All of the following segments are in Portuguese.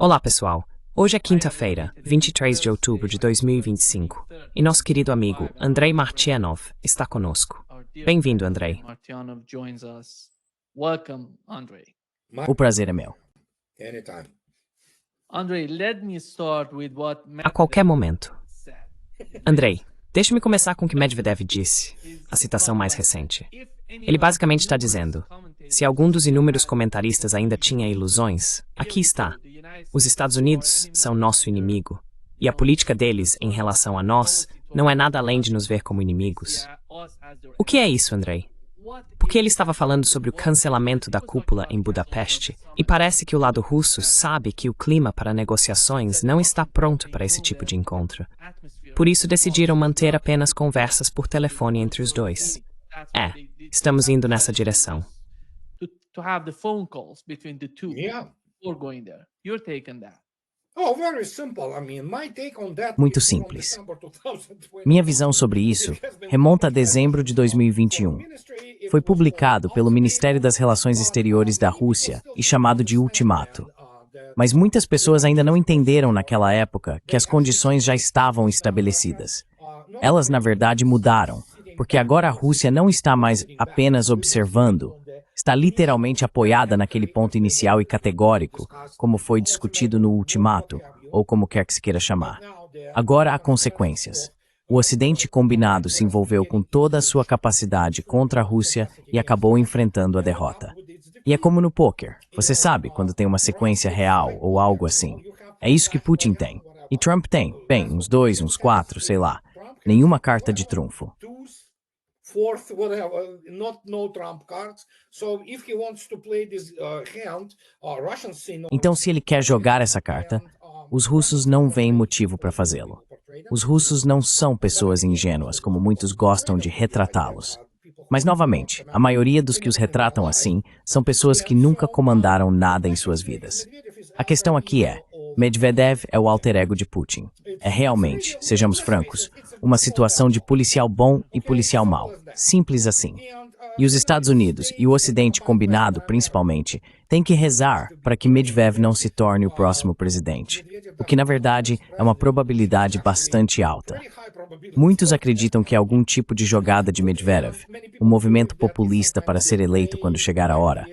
Olá, pessoal. Hoje é quinta-feira, 23 de outubro de 2025, e nosso querido amigo Andrei Martyanov está conosco. Bem-vindo, Andrei. O prazer é meu. A qualquer momento. Andrei, deixe-me começar com o que Medvedev disse, a citação mais recente. Ele basicamente está dizendo: se algum dos inúmeros comentaristas ainda tinha ilusões, aqui está. Os Estados Unidos são nosso inimigo, e a política deles em relação a nós não é nada além de nos ver como inimigos. O que é isso, Andrei? Porque ele estava falando sobre o cancelamento da cúpula em Budapeste, e parece que o lado russo sabe que o clima para negociações não está pronto para esse tipo de encontro. Por isso decidiram manter apenas conversas por telefone entre os dois. Estamos indo nessa direção. Muito simples. Minha visão sobre isso remonta a dezembro de 2021. Foi publicado pelo Ministério das Relações Exteriores da Rússia e chamado de ultimato. Mas muitas pessoas ainda não entenderam naquela época que as condições já estavam estabelecidas. Elas, na verdade, mudaram, porque agora a Rússia não está mais apenas observando, está literalmente apoiada naquele ponto inicial e categórico, como foi discutido no ultimato, ou como quer que se queira chamar. Agora há consequências. O Ocidente combinado se envolveu com toda a sua capacidade contra a Rússia e acabou enfrentando a derrota. E é como no pôquer, você sabe, quando tem uma sequência real ou algo assim. É isso que Putin tem. E Trump tem, bem, uns 2, uns 4, sei lá. Nenhuma carta de trunfo. Então, se ele quer jogar essa carta, os russos não veem motivo para fazê-lo. Os russos não são pessoas ingênuas, como muitos gostam de retratá-los. Mas, novamente, a maioria dos que os retratam assim são pessoas que nunca comandaram nada em suas vidas. A questão aqui é: Medvedev é o alter ego de Putin. É realmente, sejamos francos, uma situação de policial bom e policial mau. Simples assim. E os Estados Unidos, e o Ocidente combinado, principalmente, têm que rezar para que Medvedev não se torne o próximo presidente. O que, na verdade, é uma probabilidade bastante alta. Muitos acreditam que é algum tipo de jogada de Medvedev, um movimento populista para ser eleito quando chegar a hora.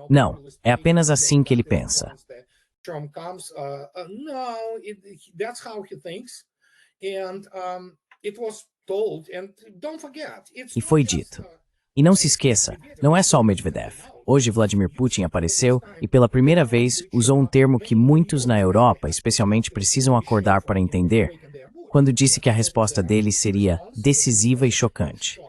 Não, é apenas assim que ele pensa. E foi dito. E não se esqueça, não é só o Medvedev. Hoje Vladimir Putin apareceu e pela primeira vez usou um termo que muitos na Europa especialmente precisam acordar para entender, quando disse que a resposta dele seria decisiva e chocante.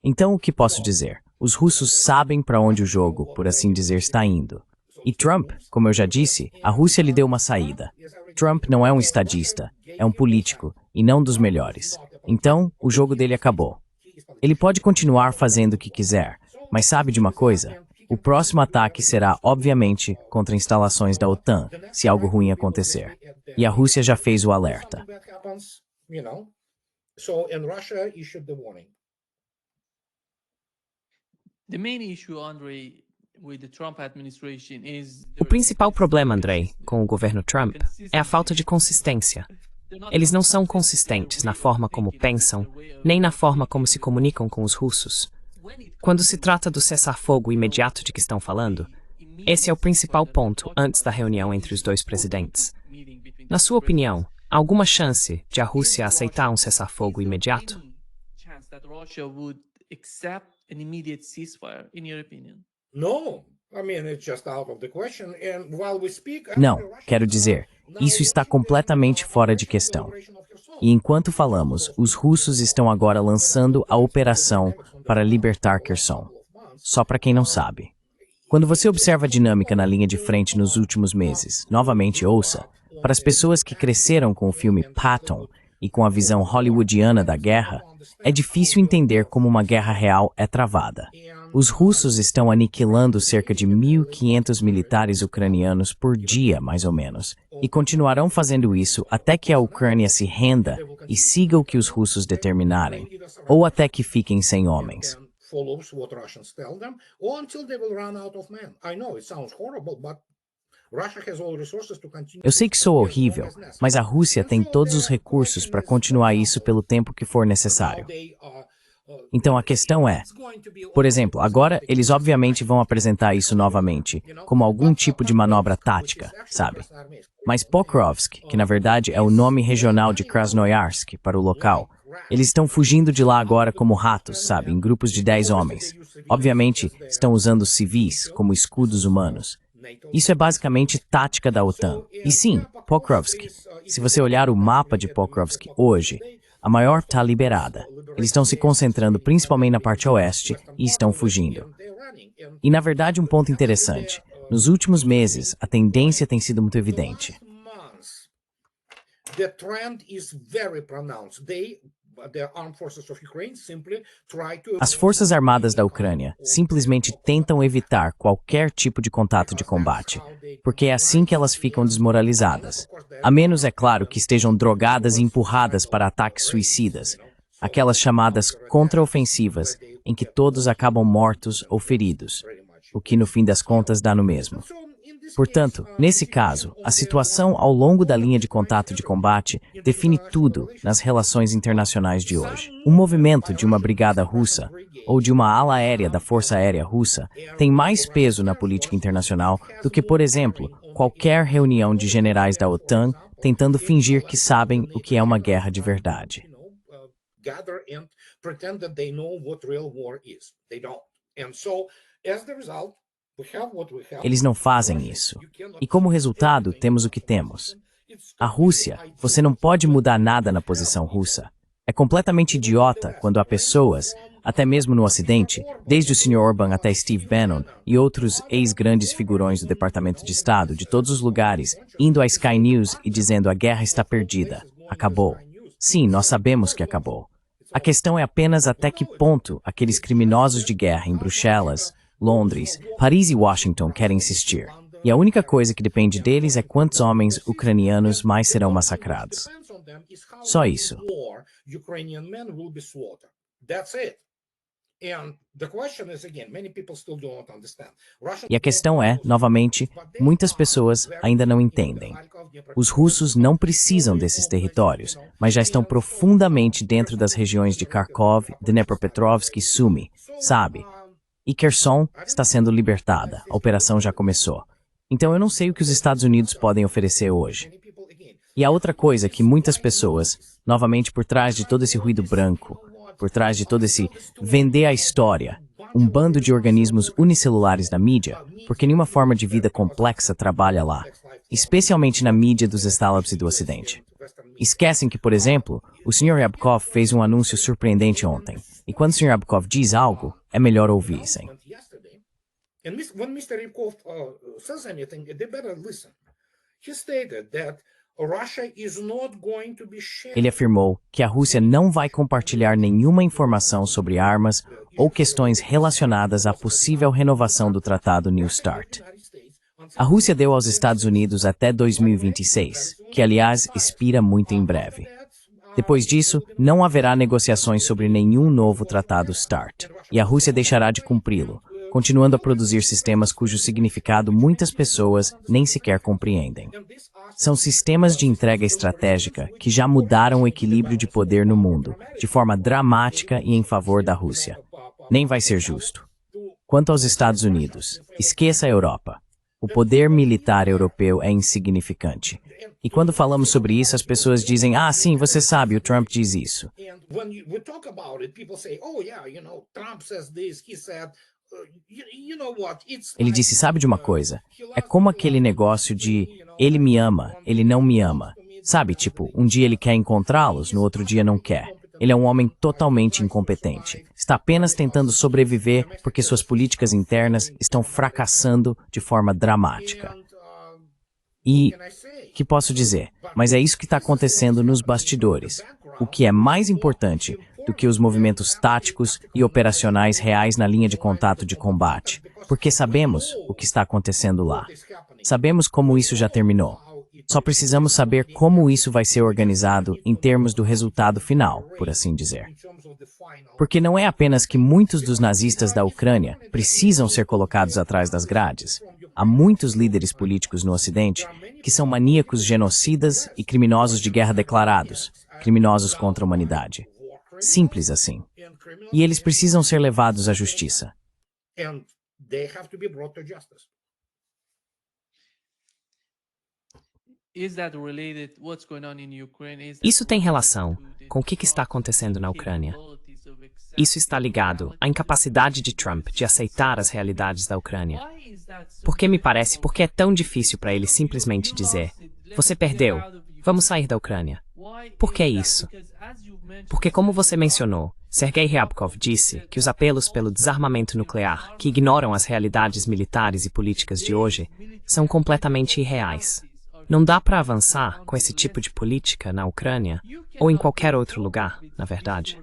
Então o que posso dizer? Os russos sabem para onde o jogo, por assim dizer, está indo. E Trump, como eu já disse, a Rússia lhe deu uma saída. Trump não é um estadista, é um político, e não dos melhores. Então, o jogo dele acabou. Ele pode continuar fazendo o que quiser, mas sabe de uma coisa? O próximo ataque será, obviamente, contra instalações da OTAN, se algo ruim acontecer. E a Rússia já fez o alerta. O principal problema, Andrei, com o governo Trump é a falta de consistência. Eles não são consistentes na forma como pensam, nem na forma como se comunicam com os russos. Quando se trata do cessar-fogo imediato de que estão falando, esse é o principal ponto antes da reunião entre os dois presidentes. Na sua opinião, há alguma chance de a Rússia aceitar um cessar-fogo imediato? Não, quero dizer, isso está completamente fora de questão. E enquanto falamos, os russos estão agora lançando a operação para libertar Kherson. Só para quem não sabe. Quando você observa a dinâmica na linha de frente nos últimos meses, novamente ouça, para as pessoas que cresceram com o filme Patton e com a visão hollywoodiana da guerra, é difícil entender como uma guerra real é travada. Os russos estão aniquilando cerca de 1.500 militares ucranianos por dia, mais ou menos, e continuarão fazendo isso até que a Ucrânia se renda e siga o que os russos determinarem, ou até que fiquem sem homens. Eu sei que sou horrível, mas a Rússia tem todos os recursos para continuar isso pelo tempo que for necessário. Então a questão é, por exemplo, agora eles obviamente vão apresentar isso novamente, como algum tipo de manobra tática, sabe? Mas Pokrovsk, que na verdade é o nome regional de Krasnoyarsk para o local, eles estão fugindo de lá agora como ratos, sabe, em grupos de 10 homens. Obviamente, estão usando civis como escudos humanos. Isso é basicamente tática da OTAN. E sim, Pokrovsk, se você olhar o mapa de Pokrovsk hoje, a maior está liberada. Eles estão se concentrando principalmente na parte oeste e estão fugindo. E na verdade um ponto interessante, nos últimos meses a tendência tem sido muito evidente. As forças armadas da Ucrânia simplesmente tentam evitar qualquer tipo de contato de combate, porque é assim que elas ficam desmoralizadas. A menos, é claro, que estejam drogadas e empurradas para ataques suicidas, aquelas chamadas contraofensivas, em que todos acabam mortos ou feridos, o que no fim das contas dá no mesmo. Portanto, nesse caso, a situação ao longo da linha de contato de combate define tudo nas relações internacionais de hoje. O movimento de uma brigada russa ou de uma ala aérea da Força Aérea Russa tem mais peso na política internacional do que, por exemplo, qualquer reunião de generais da OTAN tentando fingir que sabem o que é uma guerra de verdade. Eles não fazem isso. E como resultado, temos o que temos. A Rússia, você não pode mudar nada na posição russa. É completamente idiota quando há pessoas, até mesmo no Ocidente, desde o Sr. Orbán até Steve Bannon e outros ex-grandes figurões do Departamento de Estado de todos os lugares, indo à Sky News e dizendo a guerra está perdida, acabou. Sim, nós sabemos que acabou. A questão é apenas até que ponto aqueles criminosos de guerra em Bruxelas, Londres, Paris e Washington querem insistir. E a única coisa que depende deles é quantos homens ucranianos mais serão massacrados. Só isso. E a questão é, novamente, muitas pessoas ainda não entendem. Os russos não precisam desses territórios, mas já estão profundamente dentro das regiões de Kharkov, Dnepropetrovsk e Sumy, sabe? E Kherson está sendo libertada, a operação já começou. Então eu não sei o que os Estados Unidos podem oferecer hoje. E a outra coisa que muitas pessoas, novamente por trás de todo esse ruído branco, por trás de todo esse vender a história, um bando de organismos unicelulares da mídia, porque nenhuma forma de vida complexa trabalha lá, especialmente na mídia dos Estados e do Ocidente. Esquecem que, por exemplo, o Sr. Ryabkov fez um anúncio surpreendente ontem. E quando o Sr. Ryabkov diz algo, é melhor ouvirem. Ele afirmou que a Rússia não vai compartilhar nenhuma informação sobre armas ou questões relacionadas à possível renovação do Tratado New START. A Rússia deu aos Estados Unidos até 2026, que aliás expira muito em breve. Depois disso, não haverá negociações sobre nenhum novo tratado START, e a Rússia deixará de cumpri-lo, continuando a produzir sistemas cujo significado muitas pessoas nem sequer compreendem. São sistemas de entrega estratégica que já mudaram o equilíbrio de poder no mundo, de forma dramática e em favor da Rússia. Nem vai ser justo. Quanto aos Estados Unidos, esqueça a Europa. O poder militar europeu é insignificante. E quando falamos sobre isso, as pessoas dizem, ah, sim, você sabe, o Trump diz isso. Ele disse, sabe de uma coisa? É como aquele negócio de ele me ama, ele não me ama. Sabe, tipo, um dia ele quer encontrá-los, no outro dia não quer. Ele é um homem totalmente incompetente. Está apenas tentando sobreviver porque suas políticas internas estão fracassando de forma dramática. E, que posso dizer? Mas é isso que está acontecendo nos bastidores. O que é mais importante do que os movimentos táticos e operacionais reais na linha de contato de combate. Porque sabemos o que está acontecendo lá. Sabemos como isso já terminou. Só precisamos saber como isso vai ser organizado em termos do resultado final, por assim dizer. Porque não é apenas que muitos dos nazistas da Ucrânia precisam ser colocados atrás das grades. há muitos líderes políticos no Ocidente que são maníacos genocidas e criminosos de guerra declarados, criminosos contra a humanidade. Simples assim. E eles precisam ser levados à justiça. Isso tem relação com o que está acontecendo na Ucrânia. Isso está ligado à incapacidade de Trump de aceitar as realidades da Ucrânia. Porque é tão difícil para ele simplesmente dizer: você perdeu, vamos sair da Ucrânia. Por que isso? Porque, como você mencionou, Sergei Ryabkov disse que os apelos pelo desarmamento nuclear, que ignoram as realidades militares e políticas de hoje, são completamente irreais. Não dá para avançar com esse tipo de política na Ucrânia ou em qualquer outro lugar, na verdade.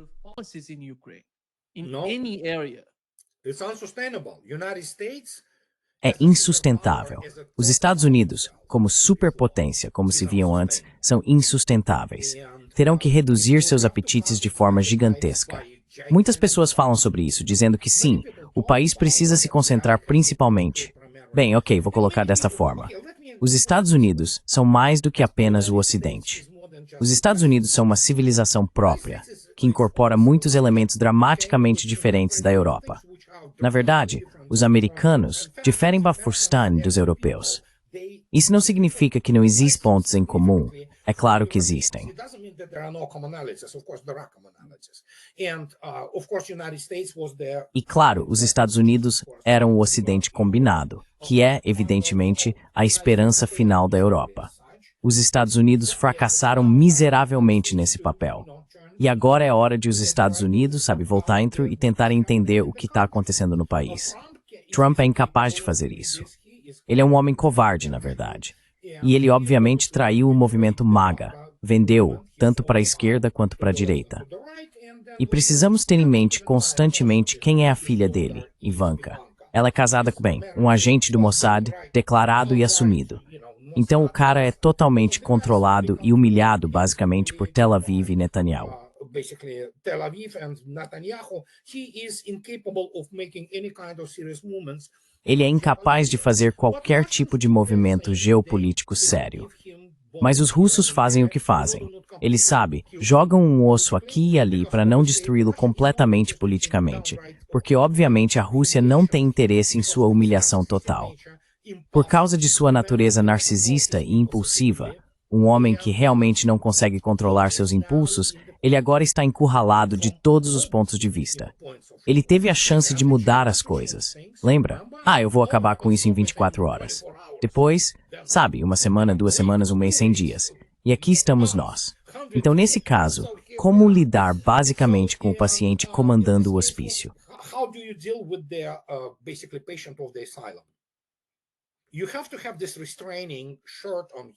É insustentável. Os Estados Unidos, como superpotência, como se viam antes, são insustentáveis. Terão que reduzir seus apetites de forma gigantesca. Muitas pessoas falam sobre isso, dizendo que sim, o país precisa se concentrar principalmente. Bem, ok, vou colocar desta forma. Os Estados Unidos são mais do que apenas o Ocidente. Os Estados Unidos são uma civilização própria, que incorpora muitos elementos dramaticamente diferentes da Europa. Na verdade, os americanos diferem bastante dos europeus. Isso não significa que não existem pontos em comum. É claro que existem. E claro, os Estados Unidos eram o Ocidente combinado, que é, evidentemente, a esperança final da Europa. Os Estados Unidos fracassaram miseravelmente nesse papel. E agora é hora de os Estados Unidos, voltar dentro e tentar entender o que está acontecendo no país. Trump é incapaz de fazer isso. Ele é um homem covarde, na verdade. E ele, obviamente, traiu o movimento MAGA, vendeu-o, tanto para a esquerda quanto para a direita. E precisamos ter em mente constantemente quem é a filha dele, Ivanka. Ela é casada com, um agente do Mossad, declarado e assumido. Então o cara é totalmente controlado e humilhado, basicamente, por Tel Aviv e Netanyahu. Ele é incapaz de fazer qualquer tipo de movimento geopolítico sério. Mas os russos fazem o que fazem. Eles, jogam um osso aqui e ali para não destruí-lo completamente politicamente, porque obviamente a Rússia não tem interesse em sua humilhação total. Por causa de sua natureza narcisista e impulsiva, um homem que realmente não consegue controlar seus impulsos, ele agora está encurralado de todos os pontos de vista. Ele teve a chance de mudar as coisas. Lembra? Eu vou acabar com isso em 24 horas. Depois, uma semana, 2 semanas, 1 mês, 100 dias. E aqui estamos nós. Então, nesse caso, como lidar basicamente com o paciente comandando o hospício?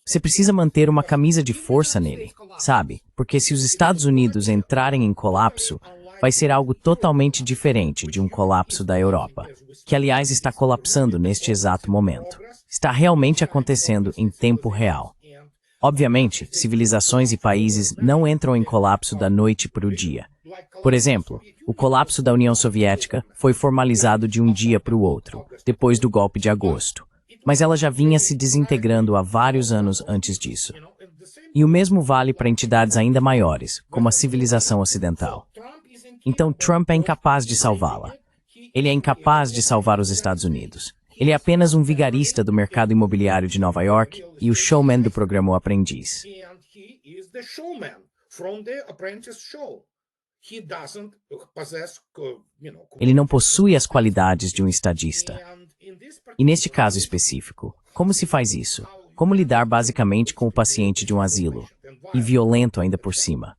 Você precisa manter uma camisa de força nele, Porque se os Estados Unidos entrarem em colapso, vai ser algo totalmente diferente de um colapso da Europa, que aliás está colapsando neste exato momento. Está realmente acontecendo em tempo real. Obviamente, civilizações e países não entram em colapso da noite para o dia. Por exemplo, o colapso da União Soviética foi formalizado de um dia para o outro, depois do golpe de agosto. Mas ela já vinha se desintegrando há vários anos antes disso. E o mesmo vale para entidades ainda maiores, como a civilização ocidental. Então Trump é incapaz de salvá-la. Ele é incapaz de salvar os Estados Unidos. Ele é apenas um vigarista do mercado imobiliário de Nova York e o showman do programa O Aprendiz. Ele não possui as qualidades de um estadista. E neste caso específico, como se faz isso? Como lidar basicamente com o paciente de um asilo? E violento ainda por cima.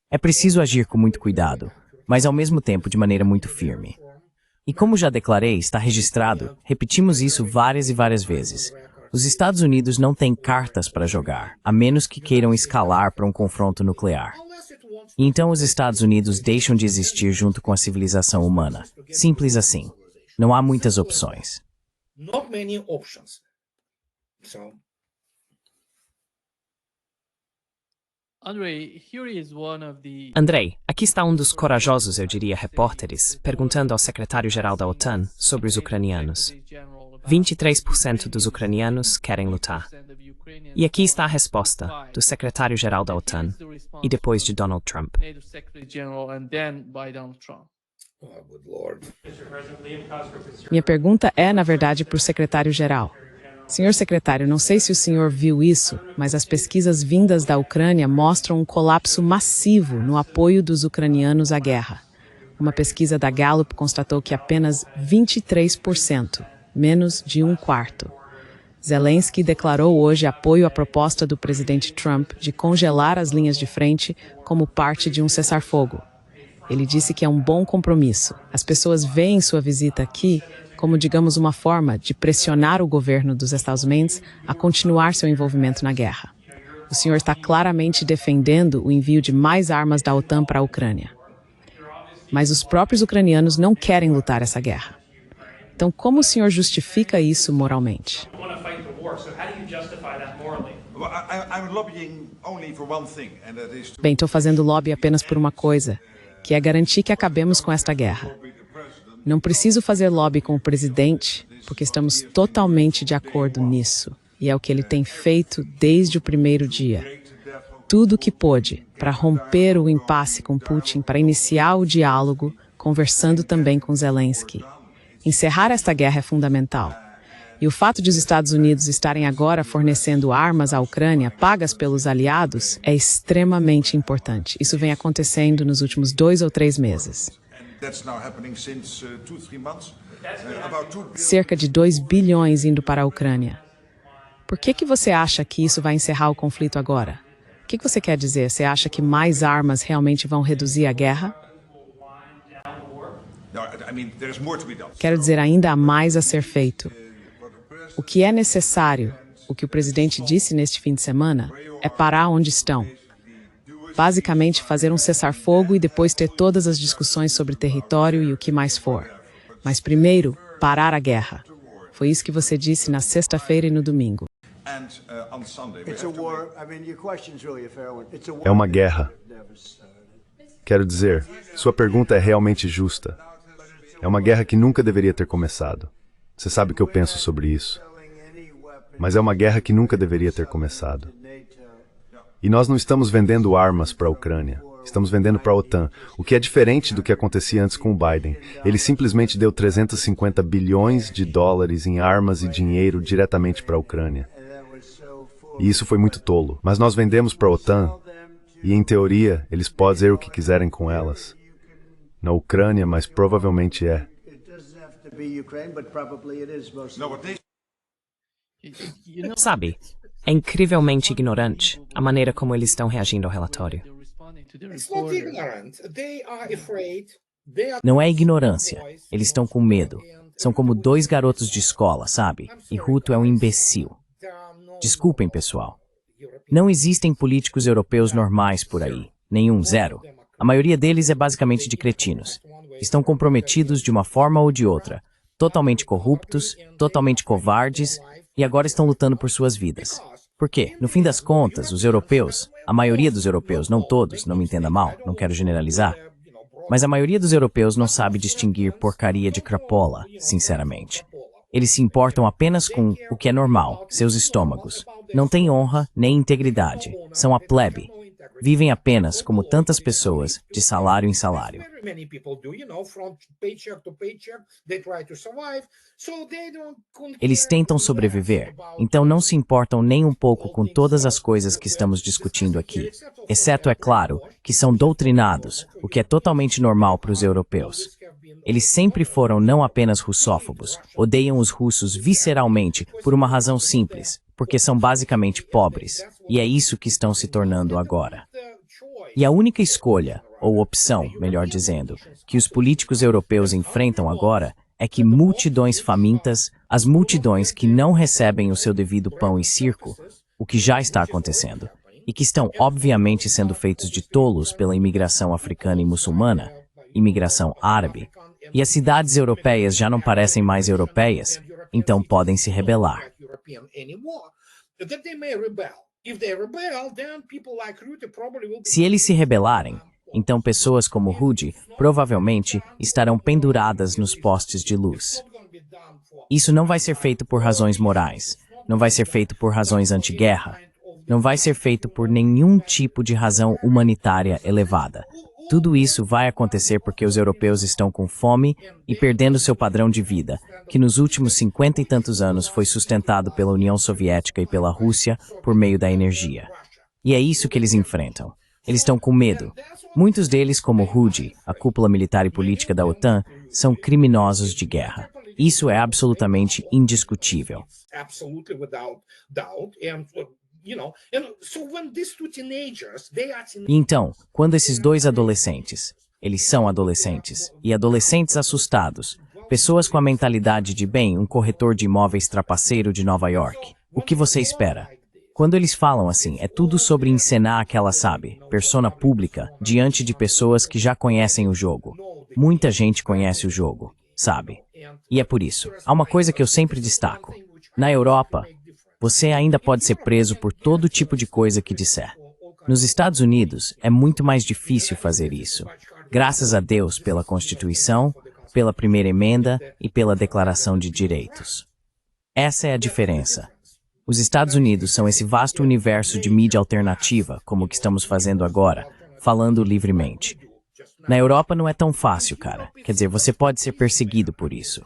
É preciso agir com muito cuidado, mas ao mesmo tempo de maneira muito firme. E como já declarei, está registrado, repetimos isso várias e várias vezes. Os Estados Unidos não têm cartas para jogar, a menos que queiram escalar para um confronto nuclear. E então os Estados Unidos deixam de existir junto com a civilização humana. Simples assim. Não há muitas opções. Andrei, aqui está um dos corajosos, eu diria, repórteres, perguntando ao secretário-geral da OTAN sobre os ucranianos. 23% dos ucranianos querem lutar. E aqui está a resposta do secretário-geral da OTAN e depois de Donald Trump. Minha pergunta é, na verdade, para o secretário-geral. Senhor secretário, não sei se o senhor viu isso, mas as pesquisas vindas da Ucrânia mostram um colapso massivo no apoio dos ucranianos à guerra. Uma pesquisa da Gallup constatou que apenas 23%, menos de um quarto. Zelensky declarou hoje apoio à proposta do presidente Trump de congelar as linhas de frente como parte de um cessar-fogo. Ele disse que é um bom compromisso. As pessoas veem sua visita aqui como, digamos, uma forma de pressionar o governo dos Estados Unidos a continuar seu envolvimento na guerra. O senhor está claramente defendendo o envio de mais armas da OTAN para a Ucrânia. Mas os próprios ucranianos não querem lutar essa guerra. Então, como o senhor justifica isso moralmente? Bem, estou fazendo lobby apenas por uma coisa, que é garantir que acabemos com esta guerra. Não preciso fazer lobby com o presidente, porque estamos totalmente de acordo nisso. E é o que ele tem feito desde o primeiro dia. Tudo o que pôde para romper o impasse com Putin, para iniciar o diálogo, conversando também com Zelensky. Encerrar esta guerra é fundamental. E o fato de os Estados Unidos estarem agora fornecendo armas à Ucrânia, pagas pelos aliados, é extremamente importante. Isso vem acontecendo nos últimos 2 ou 3 meses. Cerca de 2 bilhões indo para a Ucrânia. Por que você acha que isso vai encerrar o conflito agora? O que você quer dizer? Você acha que mais armas realmente vão reduzir a guerra? Quero dizer, ainda há mais a ser feito. O que é necessário, o que o presidente disse neste fim de semana, é parar onde estão. Basicamente, fazer um cessar-fogo e depois ter todas as discussões sobre território e o que mais for. Mas primeiro, parar a guerra. Foi isso que você disse na sexta-feira e no domingo. É uma guerra. Quero dizer, sua pergunta é realmente justa. É uma guerra que nunca deveria ter começado. Você sabe o que eu penso sobre isso. Mas é uma guerra que nunca deveria ter começado. E nós não estamos vendendo armas para a Ucrânia. Estamos vendendo para a OTAN, o que é diferente do que acontecia antes com o Biden. Ele simplesmente deu 350 bilhões de dólares em armas e dinheiro diretamente para a Ucrânia. E isso foi muito tolo. Mas nós vendemos para a OTAN, e em teoria, eles podem fazer o que quiserem com elas. Na Ucrânia, mas provavelmente é. Sabe, é incrivelmente ignorante a maneira como eles estão reagindo ao relatório. Não é ignorância. Eles estão com medo. São como 2 garotos de escola, sabe? E Ruto é um imbecil. Desculpem, pessoal. Não existem políticos europeus normais por aí. Nenhum, zero. A maioria deles é basicamente de cretinos. Estão comprometidos de uma forma ou de outra. Totalmente corruptos, totalmente covardes, e agora estão lutando por suas vidas. Por quê? No fim das contas, os europeus, a maioria dos europeus, não todos, não me entenda mal, não quero generalizar, mas a maioria dos europeus não sabe distinguir porcaria de crapola, sinceramente. Eles se importam apenas com o que é normal, seus estômagos. Não têm honra nem integridade. São a plebe. Vivem apenas, como tantas pessoas, de salário em salário. Eles tentam sobreviver, então não se importam nem um pouco com todas as coisas que estamos discutindo aqui. Exceto, é claro, que são doutrinados, o que é totalmente normal para os europeus. Eles sempre foram não apenas russófobos, odeiam os russos visceralmente por uma razão simples, porque são basicamente pobres, e é isso que estão se tornando agora. E a única escolha, ou opção, melhor dizendo, que os políticos europeus enfrentam agora é que multidões famintas, as multidões que não recebem o seu devido pão e circo, o que já está acontecendo, e que estão obviamente sendo feitos de tolos pela imigração africana e muçulmana, imigração árabe, e as cidades europeias já não parecem mais europeias, então podem se rebelar. Se eles se rebelarem, então pessoas como Rudy provavelmente estarão penduradas nos postes de luz. Isso não vai ser feito por razões morais, não vai ser feito por razões anti-guerra, não vai ser feito por nenhum tipo de razão humanitária elevada. Tudo isso vai acontecer porque os europeus estão com fome e perdendo seu padrão de vida, que nos últimos 50 e tantos anos foi sustentado pela União Soviética e pela Rússia por meio da energia. E é isso que eles enfrentam. Eles estão com medo. Muitos deles, como Rudi, a cúpula militar e política da OTAN, são criminosos de guerra. Isso é absolutamente indiscutível. E então, quando esses dois adolescentes, eles são adolescentes, e adolescentes assustados, pessoas com a mentalidade de, bem, um corretor de imóveis trapaceiro de Nova York, o que você espera? Quando eles falam assim, é tudo sobre encenar aquela, sabe, persona pública, diante de pessoas que já conhecem o jogo. Muita gente conhece o jogo, sabe? E é por isso, há uma coisa que eu sempre destaco. Na Europa, você ainda pode ser preso por todo tipo de coisa que disser. Nos Estados Unidos, é muito mais difícil fazer isso. Graças a Deus pela Constituição, pela Primeira Emenda e pela Declaração de Direitos. Essa é a diferença. Os Estados Unidos são esse vasto universo de mídia alternativa, como o que estamos fazendo agora, falando livremente. Na Europa não é tão fácil, cara. Quer dizer, você pode ser perseguido por isso.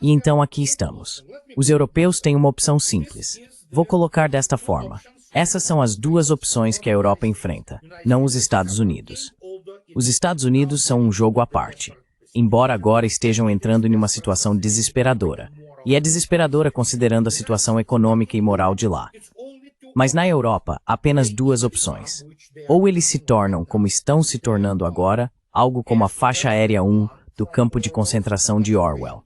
E então aqui estamos. Os europeus têm uma opção simples. Vou colocar desta forma. Essas são as duas opções que a Europa enfrenta, não os Estados Unidos. Os Estados Unidos são um jogo à parte, embora agora estejam entrando em uma situação desesperadora. E é desesperadora considerando a situação econômica e moral de lá. Mas na Europa, há apenas duas opções. Ou eles se tornam, como estão se tornando agora, algo como a faixa aérea 1 do campo de concentração de Orwell,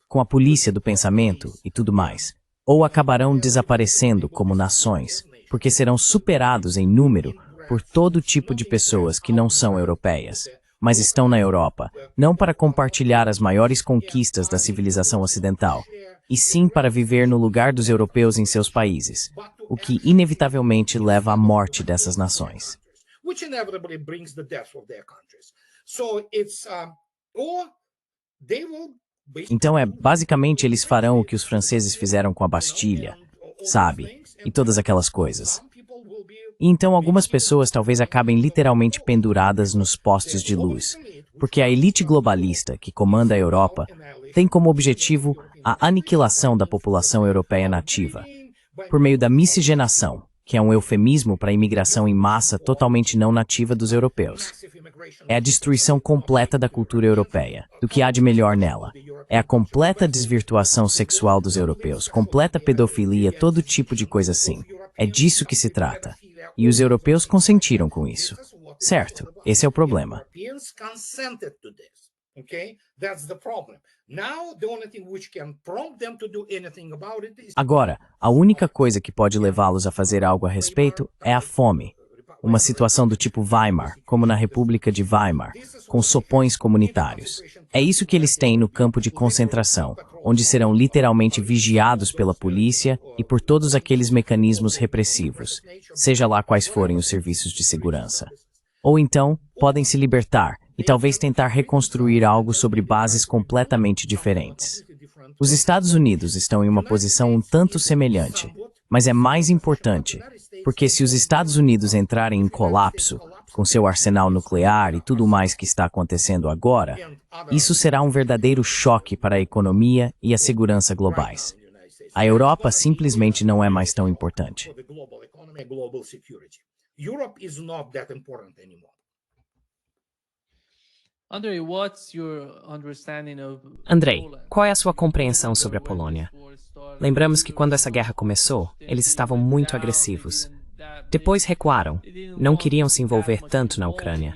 com a polícia do pensamento e tudo mais, ou acabarão desaparecendo como nações, porque serão superados em número por todo tipo de pessoas que não são europeias, mas estão na Europa, não para compartilhar as maiores conquistas da civilização ocidental, e sim para viver no lugar dos europeus em seus países, o que inevitavelmente leva à morte dessas nações. Então basicamente eles farão o que os franceses fizeram com a Bastilha, sabe? E todas aquelas coisas. E então algumas pessoas talvez acabem literalmente penduradas nos postes de luz, porque a elite globalista que comanda a Europa tem como objetivo a aniquilação da população europeia nativa, por meio da miscigenação, que é um eufemismo para a imigração em massa totalmente não nativa dos europeus. É a destruição completa da cultura europeia, do que há de melhor nela. É a completa desvirtuação sexual dos europeus, completa pedofilia, todo tipo de coisa assim. É disso que se trata. E os europeus consentiram com isso. Certo, esse é o problema. Agora, a única coisa que pode levá-los a fazer algo a respeito é a fome. Uma situação do tipo Weimar, como na República de Weimar, com sopões comunitários. É isso que eles têm no campo de concentração, onde serão literalmente vigiados pela polícia e por todos aqueles mecanismos repressivos, seja lá quais forem os serviços de segurança. Ou então, podem se libertar e talvez tentar reconstruir algo sobre bases completamente diferentes. Os Estados Unidos estão em uma posição um tanto semelhante, mas é mais importante, porque se os Estados Unidos entrarem em colapso, com seu arsenal nuclear e tudo mais que está acontecendo agora, isso será um verdadeiro choque para a economia e a segurança globais. A Europa simplesmente não é mais tão importante. Andrei, qual é a sua compreensão sobre a Polônia? Lembramos que quando essa guerra começou, eles estavam muito agressivos. Depois recuaram, não queriam se envolver tanto na Ucrânia.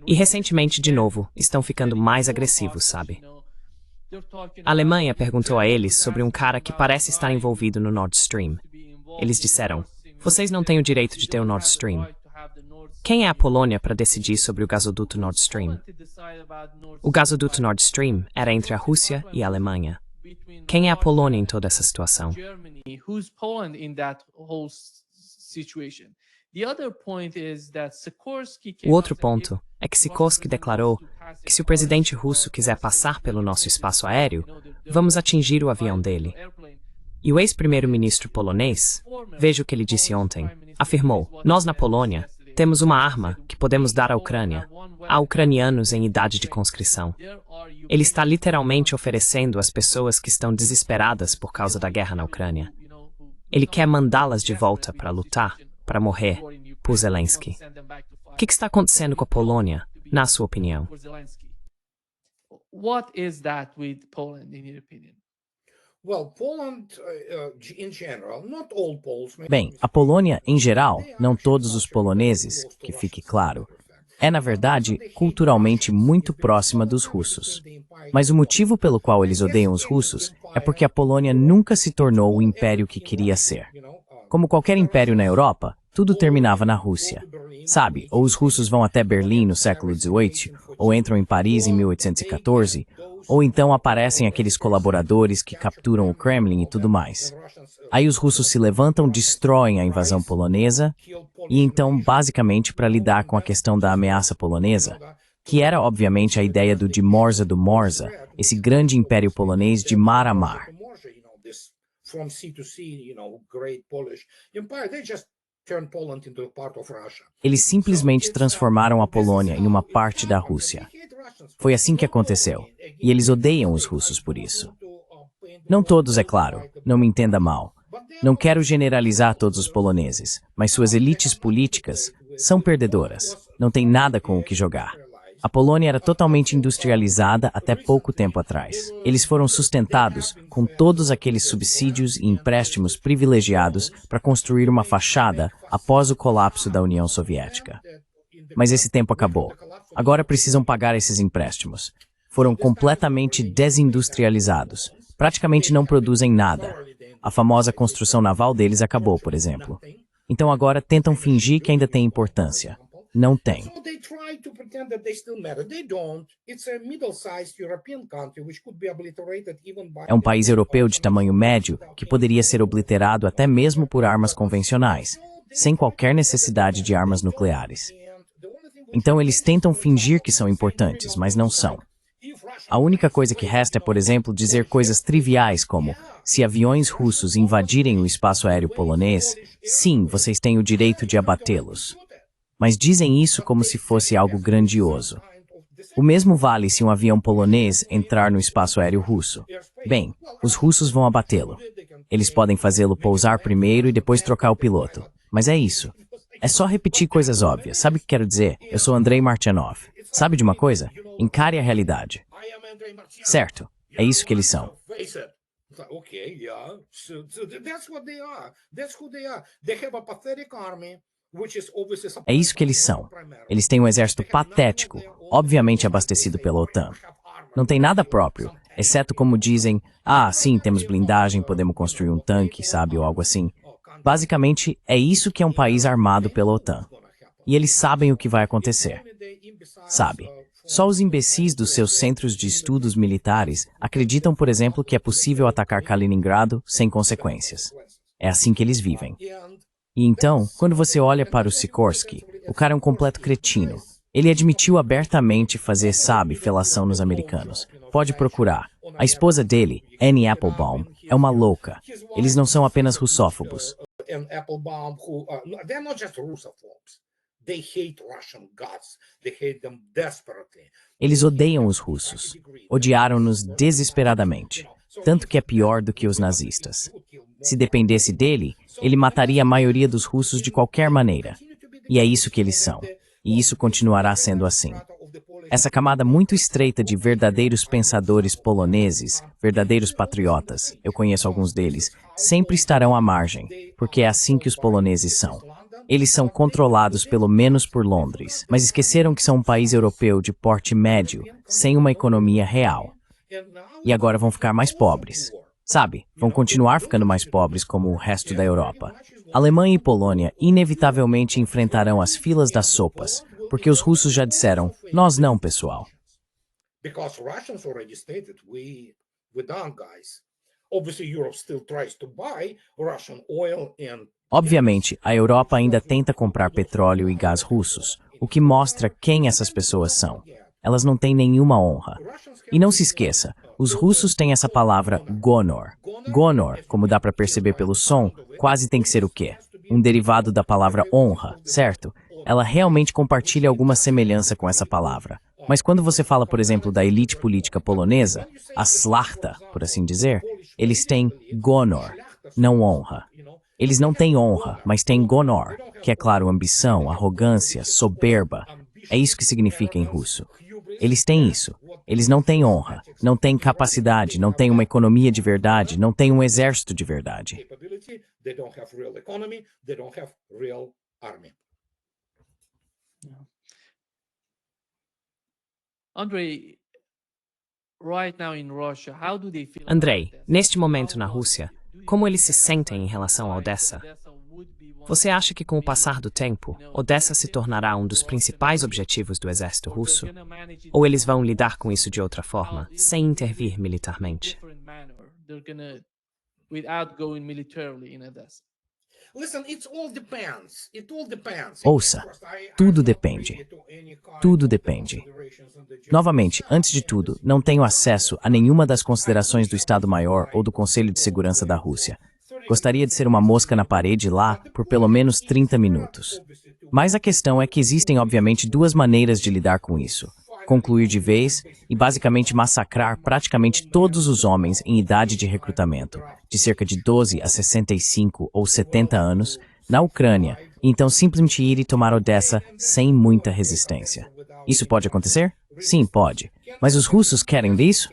E recentemente, de novo, estão ficando mais agressivos, sabe? A Alemanha perguntou a eles sobre um cara que parece estar envolvido no Nord Stream. Eles disseram, vocês não têm o direito de ter o Nord Stream. Quem é a Polônia para decidir sobre o gasoduto Nord Stream? O gasoduto Nord Stream era entre a Rússia e a Alemanha. Quem é a Polônia em toda essa situação? O outro ponto é que Sikorsky declarou que se o presidente russo quiser passar pelo nosso espaço aéreo, vamos atingir o avião dele. E o ex-primeiro-ministro polonês, veja o que ele disse ontem, afirmou: nós na Polônia temos uma arma que podemos dar à Ucrânia, a ucranianos em idade de conscrição. Ele está literalmente oferecendo às pessoas que estão desesperadas por causa da guerra na Ucrânia. Ele quer mandá-las de volta para lutar, para morrer, por Zelensky. O que está acontecendo com a Polônia, na sua opinião? What is that with Poland, in your opinion? Bem, a Polônia, em geral, não todos os poloneses, que fique claro, é, na verdade, culturalmente muito próxima dos russos. Mas o motivo pelo qual eles odeiam os russos é porque a Polônia nunca se tornou o império que queria ser. Como qualquer império na Europa, tudo terminava na Rússia. Sabe, ou os russos vão até Berlim no século XVIII, ou entram em Paris em 1814, ou então aparecem aqueles colaboradores que capturam o Kremlin e tudo mais. Aí os russos se levantam, destroem a invasão polonesa, e então, basicamente, para lidar com a questão da ameaça polonesa, que era, obviamente, a ideia do Morza, esse grande império polonês de mar a mar. Eles simplesmente transformaram a Polônia em uma parte da Rússia. Foi assim que aconteceu, e eles odeiam os russos por isso. Não todos, é claro, não me entenda mal. Não quero generalizar todos os poloneses, mas suas elites políticas são perdedoras, não tem nada com o que jogar. A Polônia era totalmente industrializada até pouco tempo atrás. Eles foram sustentados com todos aqueles subsídios e empréstimos privilegiados para construir uma fachada após o colapso da União Soviética. Mas esse tempo acabou. Agora precisam pagar esses empréstimos. Foram completamente desindustrializados. Praticamente não produzem nada. A famosa construção naval deles acabou, por exemplo. Então agora tentam fingir que ainda tem importância. Não tem. É um país europeu de tamanho médio que poderia ser obliterado até mesmo por armas convencionais, sem qualquer necessidade de armas nucleares. Então eles tentam fingir que são importantes, mas não são. A única coisa que resta é, por exemplo, dizer coisas triviais como: se aviões russos invadirem o espaço aéreo polonês, sim, vocês têm o direito de abatê-los. Mas dizem isso como se fosse algo grandioso. O mesmo vale se um avião polonês entrar no espaço aéreo russo. Bem, os russos vão abatê-lo. Eles podem fazê-lo pousar primeiro e depois trocar o piloto. Mas é isso. É só repetir coisas óbvias. Sabe o que quero dizer? Eu sou Andrei Martyanov. Sabe de uma coisa? Encare a realidade. Certo, é isso que eles são. É isso que eles são. Eles têm um exército patético, obviamente abastecido pela OTAN. Não tem nada próprio, exceto como dizem: ah, sim, temos blindagem, podemos construir um tanque, sabe, ou algo assim. Basicamente, é isso que é um país armado pela OTAN. E eles sabem o que vai acontecer. Sabe, só os imbecis dos seus centros de estudos militares acreditam, por exemplo, que é possível atacar Kaliningrado sem consequências. É assim que eles vivem. E então, quando você olha para o Sikorsky, o cara é um completo cretino. Ele admitiu abertamente fazer, sabe, felação nos americanos. Pode procurar. A esposa dele, Annie Applebaum, é uma louca. Eles não são apenas russófobos. Eles odeiam os russos. Odiaram-nos desesperadamente. Tanto que é pior do que os nazistas. Se dependesse dele, ele mataria a maioria dos russos de qualquer maneira. E é isso que eles são. E isso continuará sendo assim. Essa camada muito estreita de verdadeiros pensadores poloneses, verdadeiros patriotas, eu conheço alguns deles, sempre estarão à margem, porque é assim que os poloneses são. Eles são controlados pelo menos por Londres, mas esqueceram que são um país europeu de porte médio, sem uma economia real. E agora vão ficar mais pobres. Sabe, vão continuar ficando mais pobres como o resto da Europa. Alemanha e Polônia inevitavelmente enfrentarão as filas das sopas, porque os russos já disseram: nós não, pessoal. Obviously, Europe still tries to buy Russian oil and Obviamente, a Europa ainda tenta comprar petróleo e gás russos, o que mostra quem essas pessoas são. Elas não têm nenhuma honra. E não se esqueça, os russos têm essa palavra gonor. Gonor, como dá para perceber pelo som, quase tem que ser o quê? Um derivado da palavra honra, certo? Ela realmente compartilha alguma semelhança com essa palavra. Mas quando você fala, por exemplo, da elite política polonesa, a szlachta, por assim dizer, eles têm gonor, não honra. Eles não têm honra, mas têm gonor, que é claro, ambição, arrogância, soberba. É isso que significa em russo. Eles têm isso. Eles não têm honra, não têm capacidade, não têm uma economia de verdade, não têm um exército de verdade. Andrei, neste momento na Rússia, como eles se sentem em relação a Odessa? Você acha que com o passar do tempo, Odessa se tornará um dos principais objetivos do exército russo? Ou eles vão lidar com isso de outra forma, sem intervir militarmente? Ouça, tudo depende. Tudo depende. Novamente, antes de tudo, não tenho acesso a nenhuma das considerações do Estado-Maior ou do Conselho de Segurança da Rússia. Gostaria de ser uma mosca na parede lá por pelo menos 30 minutos. Mas a questão é que existem, obviamente, duas maneiras de lidar com isso. Concluir de vez e basicamente massacrar praticamente todos os homens em idade de recrutamento, de cerca de 12 a 65 ou 70 anos, na Ucrânia, e então simplesmente ir e tomar Odessa sem muita resistência. Isso pode acontecer? Sim, pode. Mas os russos querem isso?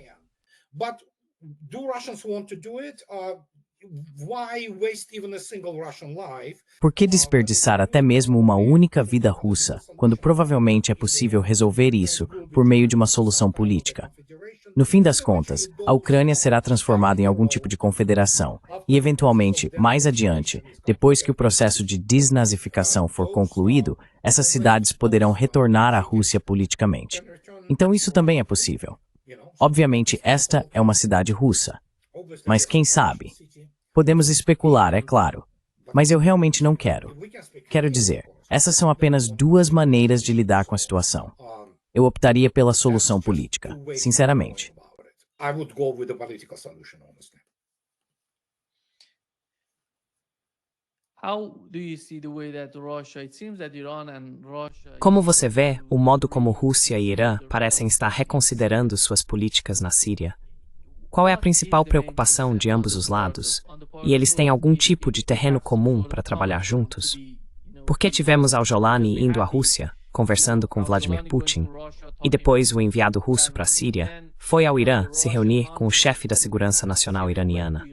Por que desperdiçar até mesmo uma única vida russa, quando provavelmente é possível resolver isso por meio de uma solução política? No fim das contas, a Ucrânia será transformada em algum tipo de confederação, e eventualmente, mais adiante, depois que o processo de desnazificação for concluído, essas cidades poderão retornar à Rússia politicamente. Então isso também é possível. Obviamente, esta é uma cidade russa. Mas quem sabe? Podemos especular, é claro. Mas eu realmente não quero. Quero dizer, essas são apenas duas maneiras de lidar com a situação. Eu optaria pela solução política, sinceramente. Como você vê o modo como Rússia e Irã parecem estar reconsiderando suas políticas na Síria? Qual é a principal preocupação de ambos os lados? E eles têm algum tipo de terreno comum para trabalhar juntos? Por que tivemos Al-Jolani indo à Rússia, conversando com Vladimir Putin, e depois o enviado russo para a Síria foi ao Irã se reunir com o chefe da Segurança Nacional iraniana?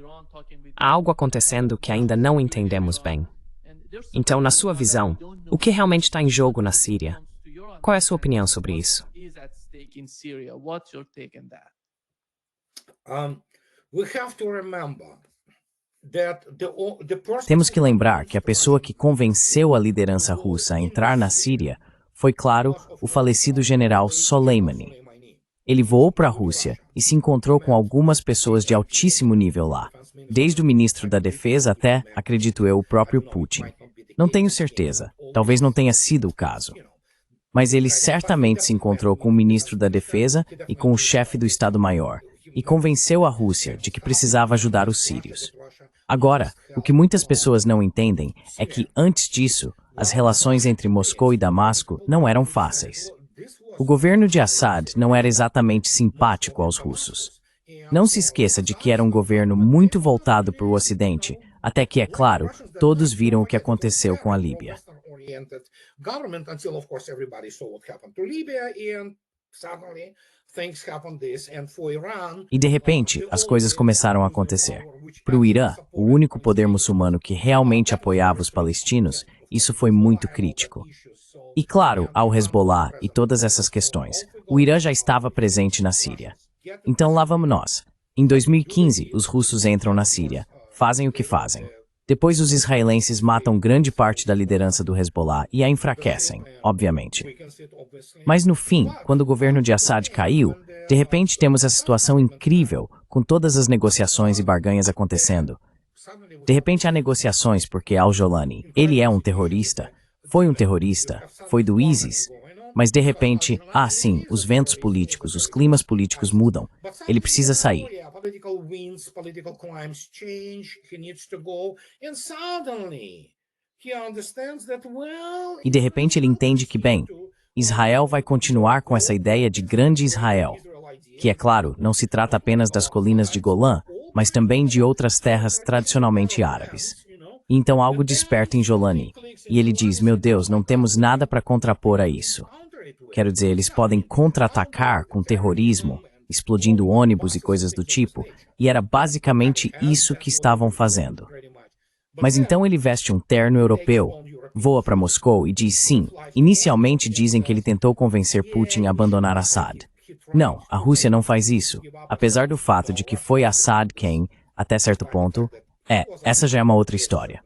Há algo acontecendo que ainda não entendemos bem. Então, na sua visão, o que realmente está em jogo na Síria? Qual é a sua opinião sobre isso? Temos que lembrar que a pessoa que convenceu a liderança russa a entrar na Síria foi, claro, o falecido general Soleimani. Ele voou para a Rússia e se encontrou com algumas pessoas de altíssimo nível lá, desde o ministro da Defesa até, acredito eu, o próprio Putin. Não tenho certeza, talvez não tenha sido o caso. Mas ele certamente se encontrou com o ministro da Defesa e com o chefe do Estado-Maior, e convenceu a Rússia de que precisava ajudar os sírios. Agora, o que muitas pessoas não entendem é que, antes disso, as relações entre Moscou e Damasco não eram fáceis. O governo de Assad não era exatamente simpático aos russos. Não se esqueça de que era um governo muito voltado para o Ocidente, até que, é claro, todos viram o que aconteceu com a Líbia. E de repente, as coisas começaram a acontecer. Para o Irã, o único poder muçulmano que realmente apoiava os palestinos, isso foi muito crítico. E claro, ao Hezbollah e todas essas questões, o Irã já estava presente na Síria. Então lá vamos nós. Em 2015, os russos entram na Síria, fazem o que fazem. Depois os israelenses matam grande parte da liderança do Hezbollah e a enfraquecem, obviamente. Mas no fim, quando o governo de Assad caiu, de repente temos essa situação incrível, com todas as negociações e barganhas acontecendo. De repente há negociações porque Al-Jolani, ele é um terrorista, foi do ISIS, mas de repente, sim, os ventos políticos, os climas políticos mudam. Ele precisa sair. E de repente ele entende que, bem, Israel vai continuar com essa ideia de grande Israel, que é claro, não se trata apenas das colinas de Golã, mas também de outras terras tradicionalmente árabes. E então algo desperta em Jolani, e ele diz, meu Deus, não temos nada para contrapor a isso. Quero dizer, eles podem contra-atacar com terrorismo, explodindo ônibus e coisas do tipo, e era basicamente isso que estavam fazendo. Mas então ele veste um terno europeu, voa para Moscou e diz sim. Inicialmente dizem que ele tentou convencer Putin a abandonar Assad. Não, a Rússia não faz isso, apesar do fato de que foi Assad quem, até certo ponto, essa já é uma outra história.